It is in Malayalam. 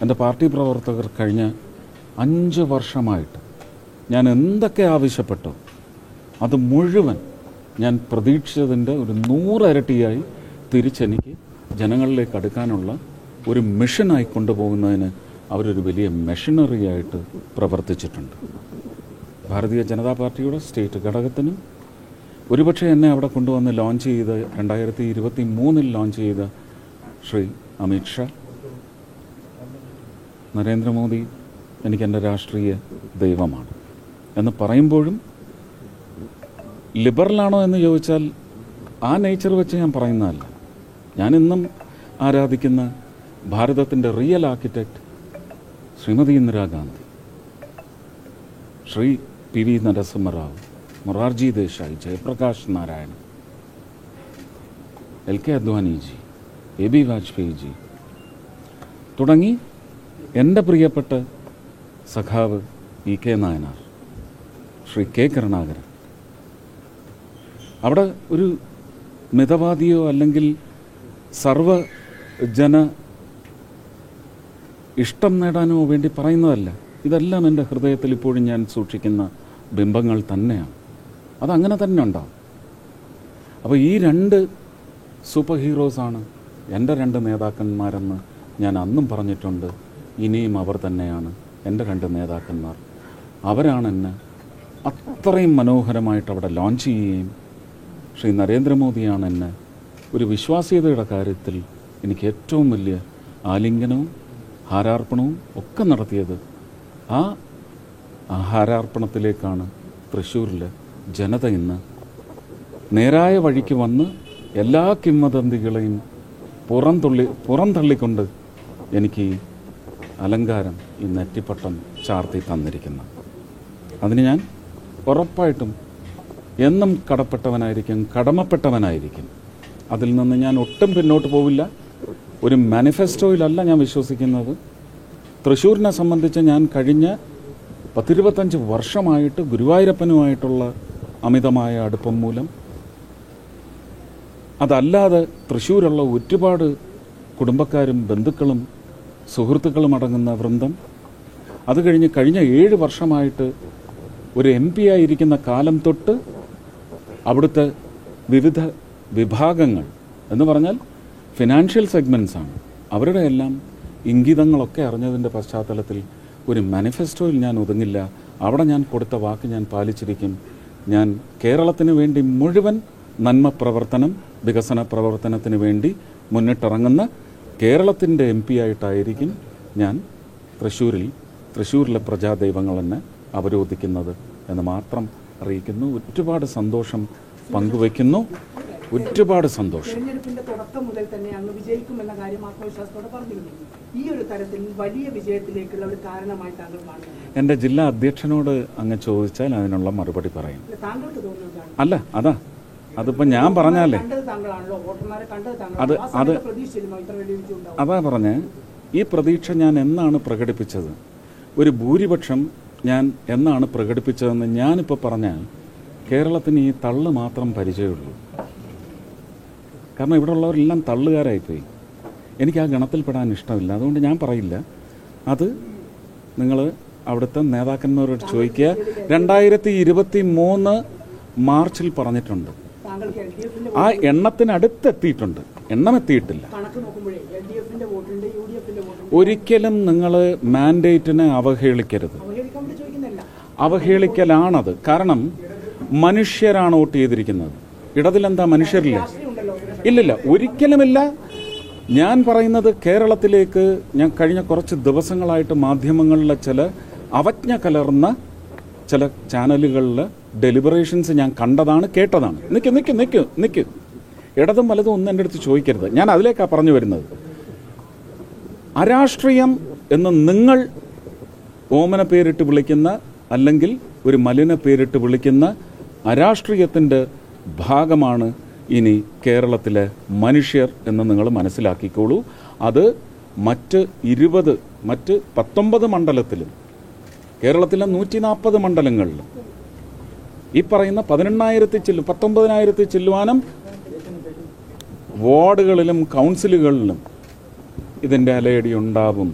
എൻ്റെ പാർട്ടി പ്രവർത്തകർ കഴിഞ്ഞ 5 വർഷമായിട്ട് ഞാൻ എന്തൊക്കെ ആവശ്യപ്പെട്ടോ അത് മുഴുവൻ ഞാൻ പ്രതീക്ഷിച്ചതിൻ്റെ ഒരു 100 ഇരട്ടിയായി തിരിച്ചെനിക്ക് ജനങ്ങളിലേക്ക് അടുക്കാനുള്ള ഒരു മിഷനായി കൊണ്ടുപോകുന്നതിന് അവരൊരു വലിയ മെഷീനറിയായിട്ട് പ്രവർത്തിച്ചിട്ടുണ്ട്. ഭാരതീയ ജനതാ പാർട്ടിയുടെ സ്റ്റേറ്റ് ഘടകത്തിനും ഒരുപക്ഷെ എന്നെ അവിടെ കൊണ്ടുവന്ന് ലോഞ്ച് ചെയ്ത് 2023 ലോഞ്ച് ചെയ്ത ശ്രീ അമിത് ഷാ, നരേന്ദ്രമോദി എനിക്കെൻ്റെ രാഷ്ട്രീയ ദൈവമാണ് എന്ന് പറയുമ്പോഴും ലിബറലാണോ എന്ന് ചോദിച്ചാൽ ആ നേച്ചർ വെച്ച് ഞാൻ പറയുന്നതല്ല. ഞാനിന്നും ആരാധിക്കുന്ന ഭാരതത്തിൻ്റെ real architect Shrimati Indira Gandhi, Shri PV Narasimha Rao, Morarji Desai, Jayaprakash Narayan, LK അദ്വാനിജി, AB Vajpayeeji തുടങ്ങി എൻ്റെ പ്രിയപ്പെട്ട സഖാവ് EK നായനാർ, ശ്രീ K കരുണാകരൻ. അവിടെ ഒരു മിതവാദിയോ അല്ലെങ്കിൽ സർവജന ഇഷ്ടം നേടാനോ വേണ്ടി പറയുന്നതല്ല. ഇതെല്ലാം എൻ്റെ ഹൃദയത്തിൽ ഇപ്പോഴും ഞാൻ സൂക്ഷിക്കുന്ന ബിംബങ്ങൾ തന്നെയാണ്. അതങ്ങനെ തന്നെ ഉണ്ടാവും. അപ്പോൾ ഈ 2 സൂപ്പർ ഹീറോസാണ് എൻ്റെ 2 നേതാക്കന്മാരെന്ന് ഞാൻ അന്നും പറഞ്ഞിട്ടുണ്ട്. ഇനിയും അവർ തന്നെയാണ് എൻ്റെ 2 നേതാക്കന്മാർ. അവരാണ് എന്നെ അത്രയും മനോഹരമായിട്ട് അവിടെ ലോഞ്ച് ചെയ്യുകയും ശ്രീ നരേന്ദ്രമോദിയാണ് എന്നെ ഒരു വിശ്വാസ്യതയുടെ കാര്യത്തിൽ എനിക്ക് ഏറ്റവും വലിയ ആലിംഗനവും ഹാരാർപ്പണവും ഒക്കെ നടത്തിയത്. ആ ഹാരാർപ്പണത്തിലേക്കാണ് തൃശ്ശൂരിലെ ജനത ഇന്ന് നേരായ വഴിക്ക് വന്ന് എല്ലാ കിംവദന്തികളെയും പുറന്തള്ളിക്കൊണ്ട് എനിക്ക് ഈ അലങ്കാരം, ഈ നെറ്റിപ്പട്ടം ചാർത്തി തന്നിരിക്കുന്നത്. അതിന് ഞാൻ ഉറപ്പായിട്ടും എന്നും കടമപ്പെട്ടവനായിരിക്കും. അതിൽ നിന്ന് ഞാൻ ഒട്ടും പിന്നോട്ട് പോവില്ല. ഒരു മാനിഫെസ്റ്റോയിലല്ല ഞാൻ വിശ്വസിക്കുന്നത്. തൃശ്ശൂരിനെ സംബന്ധിച്ച് ഞാൻ കഴിഞ്ഞ 10-25 വർഷമായിട്ട് ഗുരുവായൂരപ്പനുമായിട്ടുള്ള അമിതമായ അടുപ്പം മൂലം, അതല്ലാതെ തൃശ്ശൂരുള്ള ഒരുപാട് കുടുംബക്കാരും ബന്ധുക്കളും സുഹൃത്തുക്കളും അടങ്ങുന്ന വൃന്ദം, അത് കഴിഞ്ഞ് കഴിഞ്ഞ 7 വർഷമായിട്ട് ഒരു MP ആയിരിക്കുന്ന കാലം തൊട്ട് അവിടുത്തെ വിവിധ വിഭാഗങ്ങൾ എന്ന് പറഞ്ഞാൽ ഫിനാൻഷ്യൽ സെഗ്മെൻറ്റ്സാണ്, അവരുടെ എല്ലാം ഇംഗിതങ്ങളൊക്കെ അറിഞ്ഞതിൻ്റെ പശ്ചാത്തലത്തിൽ ഒരു മാനിഫെസ്റ്റോയിൽ ഞാൻ ഒതുങ്ങില്ല. അവിടെ ഞാൻ കൊടുത്ത വാക്ക് ഞാൻ പാലിച്ചിരിക്കും. ഞാൻ കേരളത്തിന് വേണ്ടി മുഴുവൻ നന്മ പ്രവർത്തനം, വികസന പ്രവർത്തനത്തിന് വേണ്ടി മുന്നിട്ടിറങ്ങുന്ന കേരളത്തിൻ്റെ MP ആയിട്ടായിരിക്കും ഞാൻ തൃശ്ശൂരിലെ പ്രജാദൈവങ്ങൾ എന്നെ അവരോധിക്കുന്നത് എന്ന് മാത്രം അറിയിക്കുന്നു. ഒരുപാട് സന്തോഷം പങ്കുവയ്ക്കുന്നു. ഒരുപാട് സന്തോഷം. തെരഞ്ഞെടുപ്പിന്റെ തുടക്കം മുതൽ തന്നെ അങ്ങ് വിജയിക്കുമെന്ന കാര്യം ആത്മവിശ്വാസത്തോടെ പറഞ്ഞിരുന്നു. ഈ ഒരു തരത്തിൽ വലിയ വിജയത്തിലേക്കുള്ള ഒരു കാരണമായി താങ്കൾ കാണുന്നു? എൻ്റെ ജില്ലാ അധ്യക്ഷനോട് അങ്ങ് ചോദിച്ചാൽ അതിനുള്ള മറുപടി പറയും. താങ്കൾക്ക് തോന്നുന്നതാണ്? അല്ല, അതിപ്പോൾ ഞാൻ പറഞ്ഞാലേ അതാ പറഞ്ഞ് ഈ പ്രതീക്ഷ ഞാൻ എന്നാണ് പ്രകടിപ്പിച്ചത്, ഒരു ഭൂരിപക്ഷം ഞാൻ എന്നാണ് പ്രകടിപ്പിച്ചതെന്ന് ഞാനിപ്പോൾ പറഞ്ഞാൽ കേരളത്തിന് ഈ തള്ള് മാത്രം പരിചയമുള്ളൂ. കാരണം ഇവിടെ ഉള്ളവരെല്ലാം തള്ളുകാരായിപ്പോയി. എനിക്ക് ആ ഗണത്തിൽപ്പെടാൻ ഇഷ്ടമില്ല. അതുകൊണ്ട് ഞാൻ പറയില്ല. അത് നിങ്ങൾ അവിടുത്തെ നേതാക്കന്മാരോട് ചോദിക്കുക. 2023 മാർച്ചിൽ പറഞ്ഞിട്ടുണ്ട്. ആ എണ്ണത്തിനടുത്തെത്തിയിട്ടുണ്ട്. എണ്ണം എത്തിയിട്ടില്ല. ഒരിക്കലും നിങ്ങൾ മാൻഡേറ്റിനെ അവഹേളിക്കരുത്. അവഹേളിക്കലാണത്. കാരണം മനുഷ്യരാണ് വോട്ട് ചെയ്തിരിക്കുന്നത്. ഇടതിലെന്താ മനുഷ്യരില്ല? ഇല്ലില്ല, ഒരിക്കലുമില്ല. ഞാൻ പറയുന്നത് കേരളത്തിലേക്ക് ഞാൻ കഴിഞ്ഞ കുറച്ച് ദിവസങ്ങളായിട്ട് മാധ്യമങ്ങളിലെ ചില അവജ്ഞ കലർന്ന ചില ചാനലുകളിലെ ഡെലിബറേഷൻസ് ഞാൻ കണ്ടതാണ്, കേട്ടതാണ്. നിൽക്ക് ഇടതും വലതും ഒന്നും എൻ്റെ അടുത്ത് ചോദിക്കരുത്. ഞാൻ അതിലേക്കാണ് പറഞ്ഞു വരുന്നത്. അരാഷ്ട്രീയം എന്ന് നിങ്ങൾ ഓമന പേരിട്ട് വിളിക്കുന്ന അല്ലെങ്കിൽ ഒരു മലിന പേരിട്ട് വിളിക്കുന്ന അരാഷ്ട്രീയത്തിൻ്റെ ഭാഗമാണ് ഇനി കേരളത്തിലെ മനുഷ്യർ എന്ന് നിങ്ങൾ മനസ്സിലാക്കിക്കോളൂ. അത് മറ്റ് 19 മണ്ഡലത്തിലും കേരളത്തിലെ 140 മണ്ഡലങ്ങളിലും ഈ പറയുന്ന 19,000 ചില്ലുവാനും വാർഡുകളിലും കൗൺസിലുകളിലും ഇതിൻ്റെ അലയടി ഉണ്ടാവും.